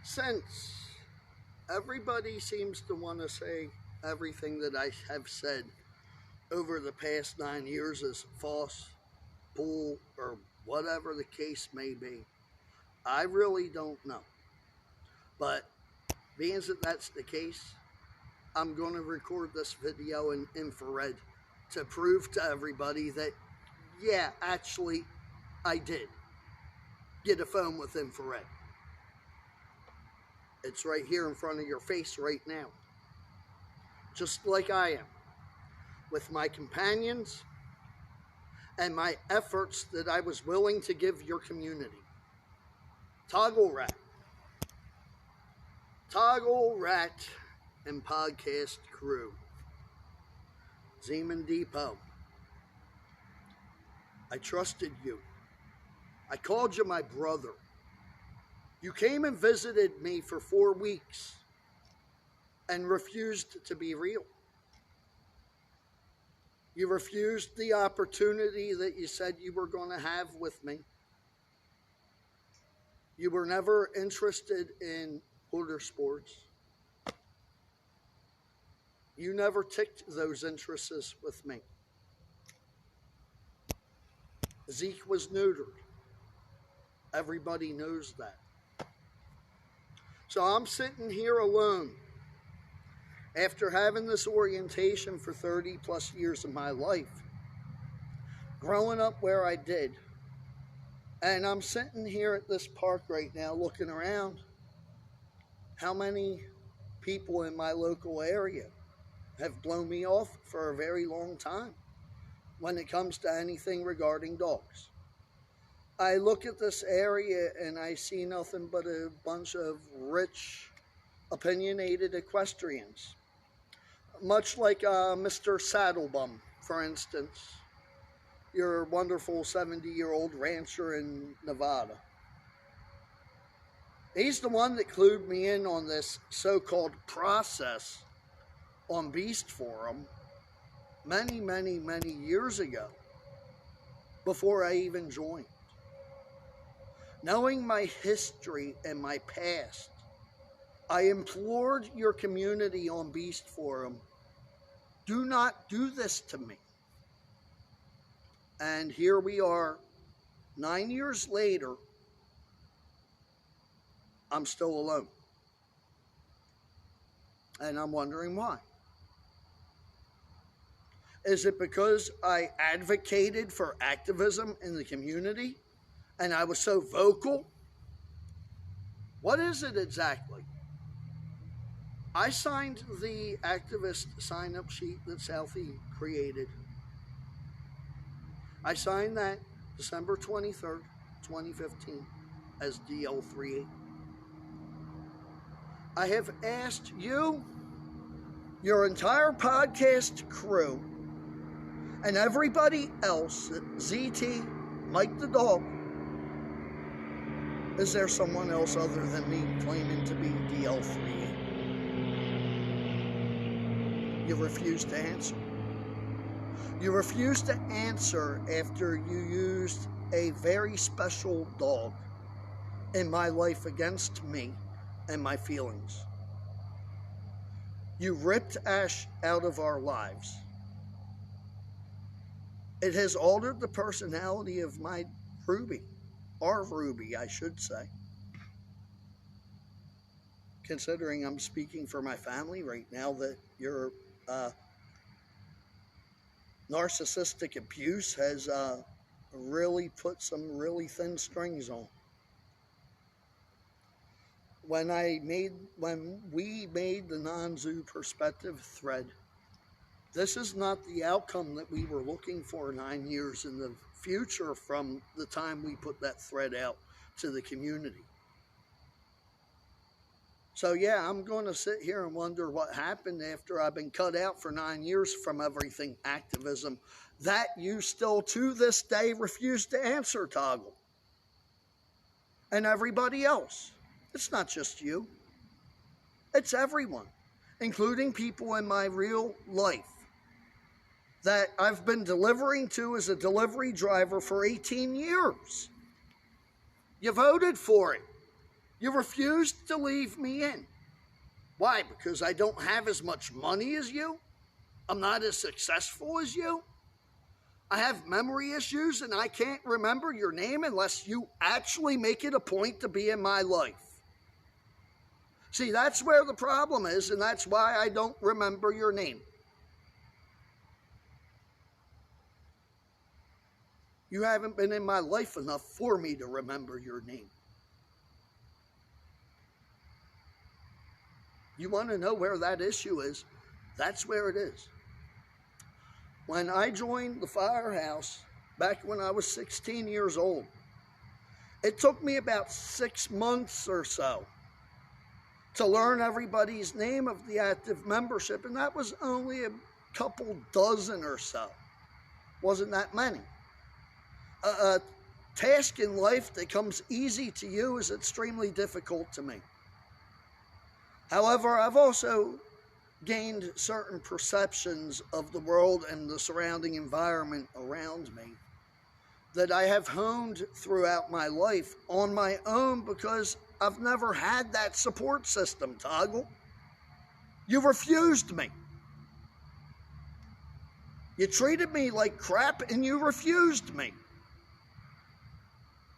Since everybody seems to want to say everything that I have said over the past 9 years is false, bull, or whatever the case may be, I really don't know. But being that that's the case, I'm going to record this video in infrared to prove to everybody that, yeah, actually, I did get a phone with infrared. It's right here in front of your face right now. Just like I am. With my companions and my efforts that I was willing to give your community. Toggle Rat and podcast crew. Zeman Depot. I trusted you. I called you my brother. You came and visited me for 4 weeks and refused to be real. You refused the opportunity that you said you were going to have with me. You were never interested in water sports. You never ticked those interests with me. Zeke was neutered. Everybody knows that. So I'm sitting here alone after having this orientation for 30 plus years of my life, growing up where I did. And I'm sitting here at this park right now looking around. How many people in my local area have blown me off for a very long time when it comes to anything regarding dogs? I look at this area and I see nothing but a bunch of rich, opinionated equestrians. Much like Mr. Saddlebum, for instance, your wonderful 70-year-old rancher in Nevada. He's the one that clued me in on this so-called process on Beast Forum many, many, many years ago, before I even joined. Knowing my history and my past, I implored your community on Beast Forum, do not do this to me. And here we are, 9 years later, I'm still alone. And I'm wondering why. Is it because I advocated for activism in the community and I was so vocal? What is it exactly? I signed the activist sign-up sheet that Southie created. I signed that December 23rd, 2015 as DL38. I have asked you, your entire podcast crew, and everybody else, ZT, Mike the Dog, is there someone else other than me claiming to be DL38? You refuse to answer. You refuse to answer after you used a very special dog in my life against me and my feelings. You ripped Ash out of our lives. It has altered the personality of my Ruby. Our Ruby, I should say. Considering I'm speaking for my family right now, that your narcissistic abuse has really put some really thin strings on. When we made the non-zoo perspective thread, this is not the outcome that we were looking for 9 years in the future from the time we put that thread out to the community. So yeah, I'm going to sit here and wonder what happened after I've been cut out for 9 years from everything activism that you still to this day refuse to answer, Toggle. And everybody else. It's not just you. It's everyone, including people in my real life that I've been delivering to as a delivery driver for 18 years. You voted for it. You refused to leave me in. Why? Because I don't have as much money as you? I'm not as successful as you? I have memory issues and I can't remember your name unless you actually make it a point to be in my life. See, that's where the problem is, and that's why I don't remember your name. You haven't been in my life enough for me to remember your name. You want to know where that issue is? That's where it is. When I joined the firehouse back when I was 16 years old, it took me about 6 months or so to learn everybody's name of the active membership, and that was only a couple dozen or so. Wasn't that many. A task in life that comes easy to you is extremely difficult to me. However, I've also gained certain perceptions of the world and the surrounding environment around me that I have honed throughout my life on my own because I've never had that support system, Toggle. You refused me. You treated me like crap and you refused me.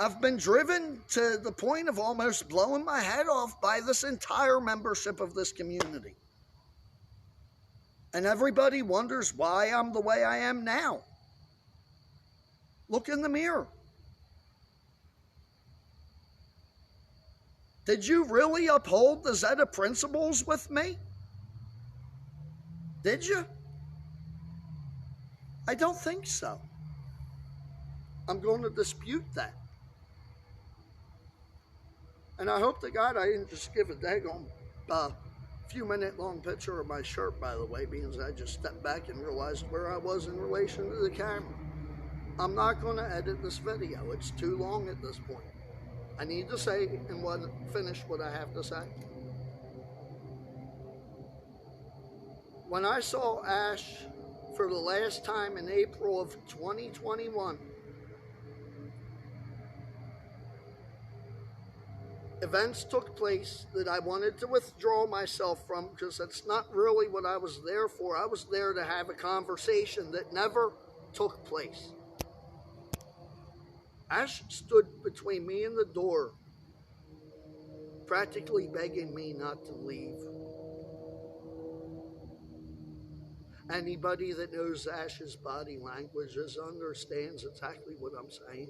I've been driven to the point of almost blowing my head off by this entire membership of this community. And everybody wonders why I'm the way I am now. Look in the mirror. Did you really uphold the Zeta principles with me? Did you? I don't think so. I'm going to dispute that. And I hope to God I didn't just give a daggone few-minute long picture of my shirt, by the way, because I just stepped back and realized where I was in relation to the camera. I'm not going to edit this video. It's too long at this point. I need to say and finish what I have to say. When I saw Ash for the last time in April of 2021, events took place that I wanted to withdraw myself from because that's not really what I was there for. I was there to have a conversation that never took place. Ash stood between me and the door, practically begging me not to leave. Anybody that knows Ash's body language understands exactly what I'm saying.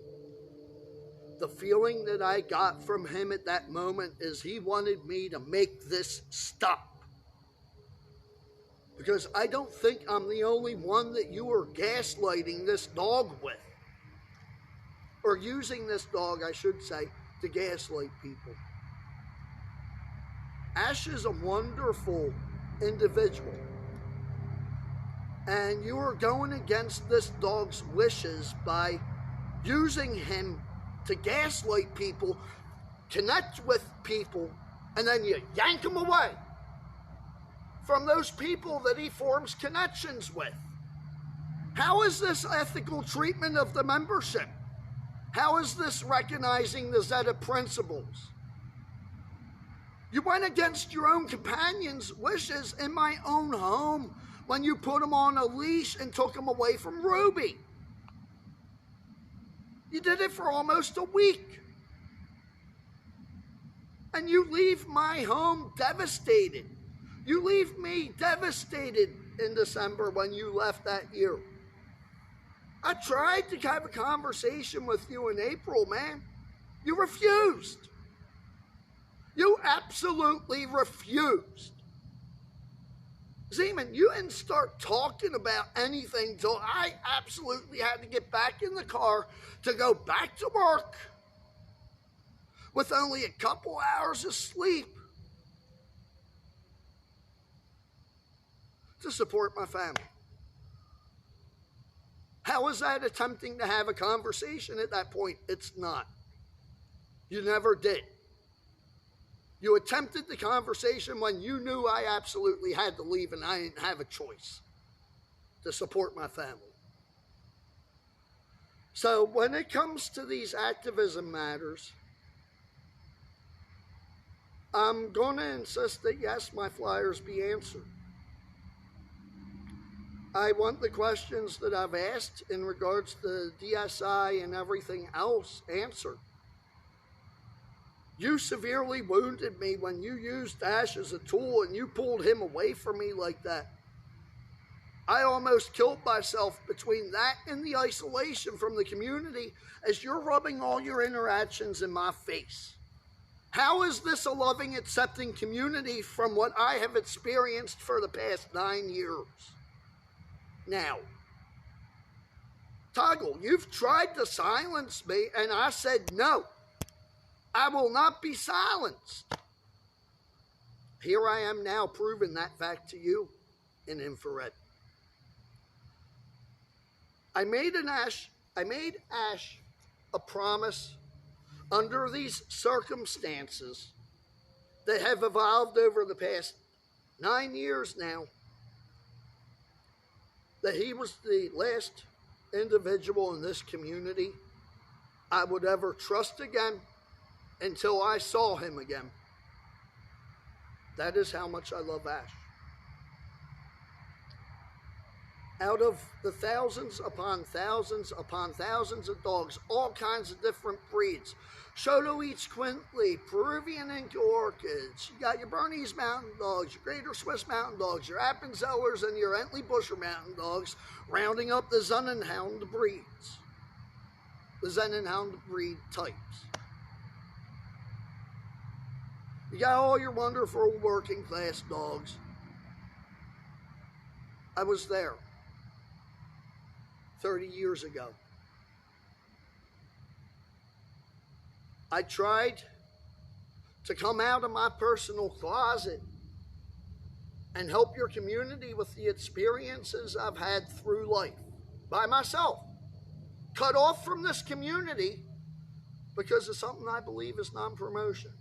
The feeling that I got from him at that moment is he wanted me to make this stop. Because I don't think I'm the only one that you are gaslighting this dog with. Or using this dog, I should say, to gaslight people. Ash is a wonderful individual. And you are going against this dog's wishes by using him to gaslight people, connect with people, and then you yank him away from those people that he forms connections with. How is this ethical treatment of the membership? How is this recognizing the Zeta principles? You went against your own companion's wishes in my own home when you put him on a leash and took him away from Ruby. You did it for almost a week. And you leave my home devastated. You leave me devastated in December when you left that year. I tried to have a conversation with you in April, man. You refused. You absolutely refused. Zeman, you didn't start talking about anything till I absolutely had to get back in the car to go back to work with only a couple hours of sleep to support my family. How is that attempting to have a conversation at that point? It's not. You never did. You attempted the conversation when you knew I absolutely had to leave and I didn't have a choice to support my family. So when it comes to these activism matters, I'm going to insist that yes, my flyers be answered. I want the questions that I've asked in regards to DSI and everything else answered. You severely wounded me when you used Ash as a tool and you pulled him away from me like that. I almost killed myself between that and the isolation from the community as you're rubbing all your interactions in my face. How is this a loving, accepting community from what I have experienced for the past 9 years? Now, Toggle, you've tried to silence me, and I said no. I will not be silenced. Here I am now proving that fact to you in infrared. I made Ash a promise under these circumstances that have evolved over the past 9 years now, that he was the last individual in this community I would ever trust again until I saw him again. That is how much I love Ash. Out of the thousands upon thousands upon thousands of dogs, all kinds of different breeds, Shoto Eats Quintly, Peruvian Ink Orchids, you got your Bernese Mountain Dogs, your Greater Swiss Mountain Dogs, your Appenzellers, and your Entley Busher Mountain Dogs, rounding up the Sennenhound breeds, the Sennenhound breed types. You got all your wonderful working class dogs. I was there 30 years ago. I tried to come out of my personal closet and help your community with the experiences I've had through life by myself. Cut off from this community because of something I believe is non-promotion.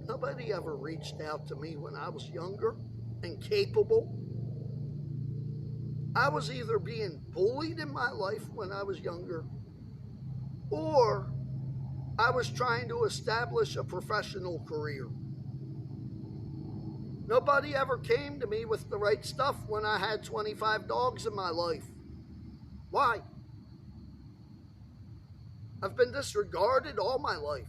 Nobody ever reached out to me when I was younger and capable. I was either being bullied in my life when I was younger, or I was trying to establish a professional career. Nobody ever came to me with the right stuff when I had 25 dogs in my life. Why? I've been disregarded all my life.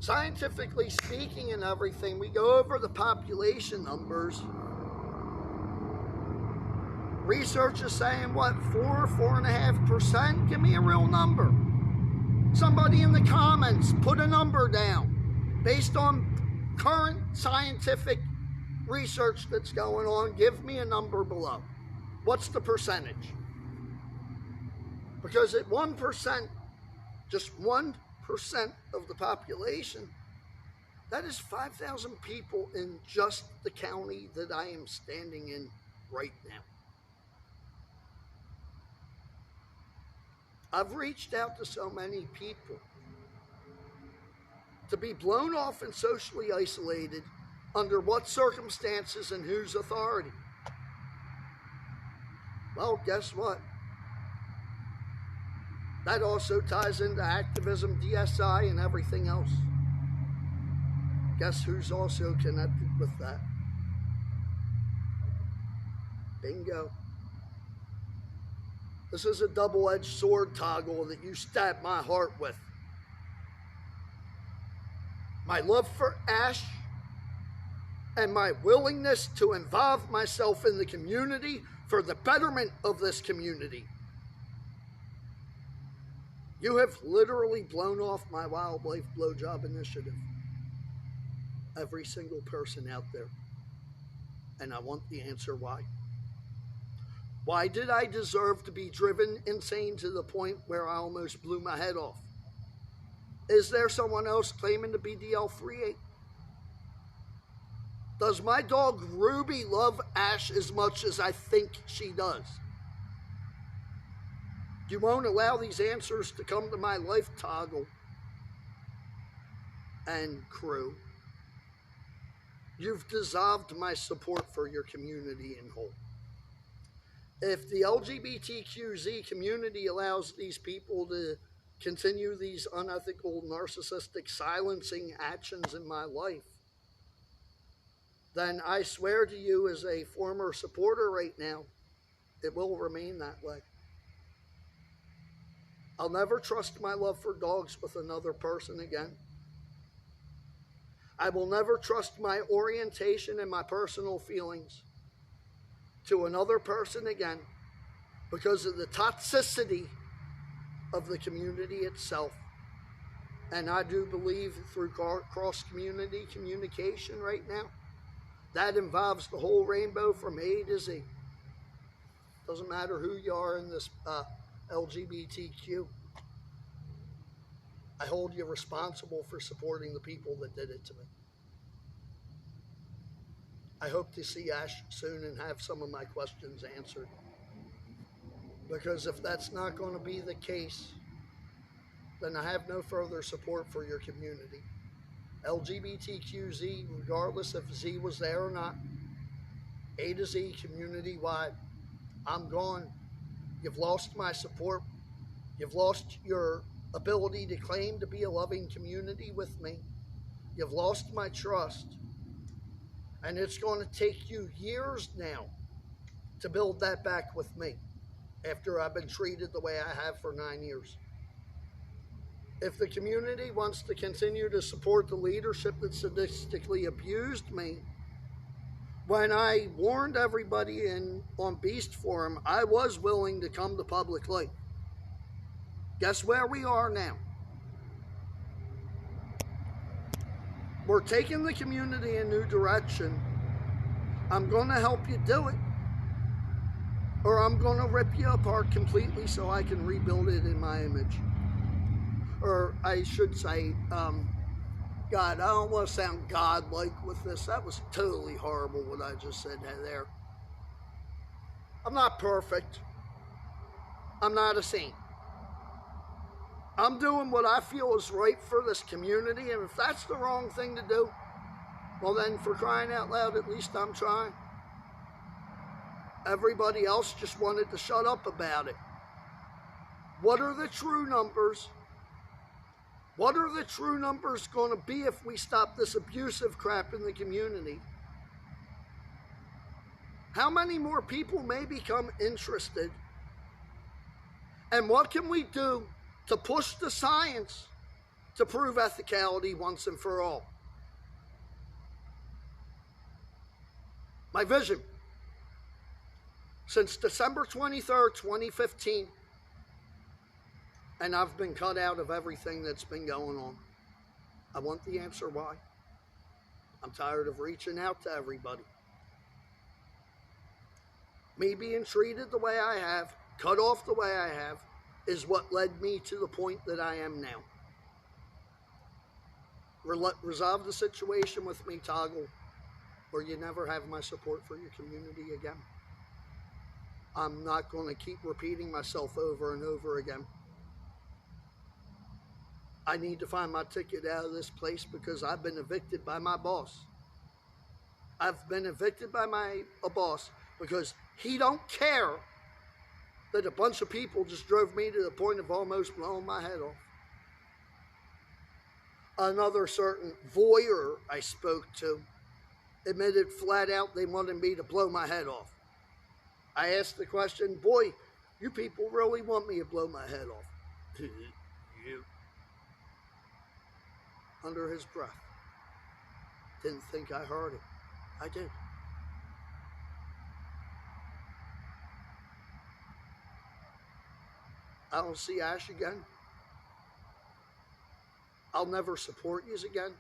Scientifically speaking and everything, we go over the population numbers. Research is saying, what, 4.5%? Give me a real number. Somebody in the comments, put a number down. Based on current scientific research that's going on, give me a number below. What's the percentage? Because at 1%, just 1% of the population, that is 5,000 people in just the county that I am standing in right now. I've reached out to so many people to be blown off and socially isolated under what circumstances and whose authority? Well, guess what? That also ties into activism, DSI, and everything else. Guess who's also connected with that? Bingo. This is a double-edged sword, Toggle, that you stabbed my heart with. My love for Ash and my willingness to involve myself in the community for the betterment of this community. You have literally blown off my wildlife blowjob initiative. Every single person out there. And I want the answer why. Why did I deserve to be driven insane to the point where I almost blew my head off? Is there someone else claiming to be DL38? Does my dog Ruby love Ash as much as I think she does? You won't allow these answers to come to my life, Toggle and crew. You've dissolved my support for your community in whole. If the LGBTQZ community allows these people to continue these unethical, narcissistic, silencing actions in my life, then I swear to you, as a former supporter right now, it will remain that way. I'll never trust my love for dogs with another person again. I will never trust my orientation and my personal feelings to another person again because of the toxicity of the community itself. And I do believe through cross-community communication right now, that involves the whole rainbow from A to Z. Doesn't matter who you are in this LGBTQ. I hold you responsible for supporting the people that did it to me. I hope to see Ash soon and have some of my questions answered. Because if that's not going to be the case, then I have no further support for your community. LGBTQZ, regardless if Z was there or not, A to Z, community-wide, I'm gone. You've lost my support. You've lost your ability to claim to be a loving community with me. You've lost my trust. And it's going to take you years now to build that back with me after I've been treated the way I have for 9 years. If the community wants to continue to support the leadership that sadistically abused me, when I warned everybody on Beast Forum, I was willing to come to public light. Guess where we are now? We're taking the community in a new direction. I'm going to help you do it, or I'm going to rip you apart completely so I can rebuild it in my image. Or I should say, God, I don't want to sound God-like with this. That was totally horrible what I just said there. I'm not perfect. I'm not a saint. I'm doing what I feel is right for this community, and if that's the wrong thing to do, well then, for crying out loud, at least I'm trying. Everybody else just wanted to shut up about it. What are the true numbers? What are the true numbers going to be if we stop this abusive crap in the community? How many more people may become interested? And what can we do to push the science to prove ethicality once and for all? My vision, since December 23rd, 2015, and I've been cut out of everything that's been going on. I want the answer why. I'm tired of reaching out to everybody. Me being treated the way I have, cut off the way I have, is what led me to the point that I am now. Resolve the situation with me, Toggle, or you never have my support for your community again. I'm not going to keep repeating myself over and over again. I need to find my ticket out of this place because I've been evicted by my boss. I've been evicted by a boss because he don't care that a bunch of people just drove me to the point of almost blowing my head off. Another certain voyeur I spoke to admitted flat out they wanted me to blow my head off. I asked the question, boy, you people really want me to blow my head off? You. Under his breath. Didn't think I heard it. I did. I don't see Ash again. I'll never support you again.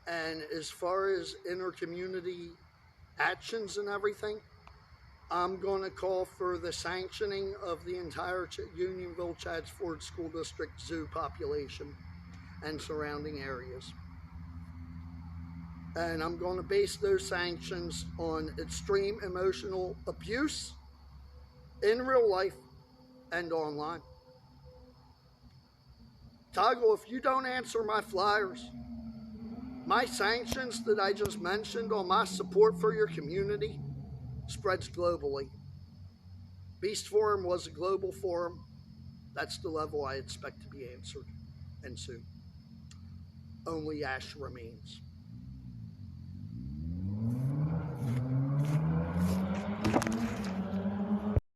And as far as inter-community actions and everything, I'm going to call for the sanctioning of the entire Unionville Chadds Ford School District zoo population and surrounding areas. And I'm going to base those sanctions on extreme emotional abuse in real life and online. Toggle, if you don't answer my flyers, my sanctions that I just mentioned on my support for your community spreads globally. Beast Forum was a global forum. That's the level I expect to be answered and soon. Only ash remains.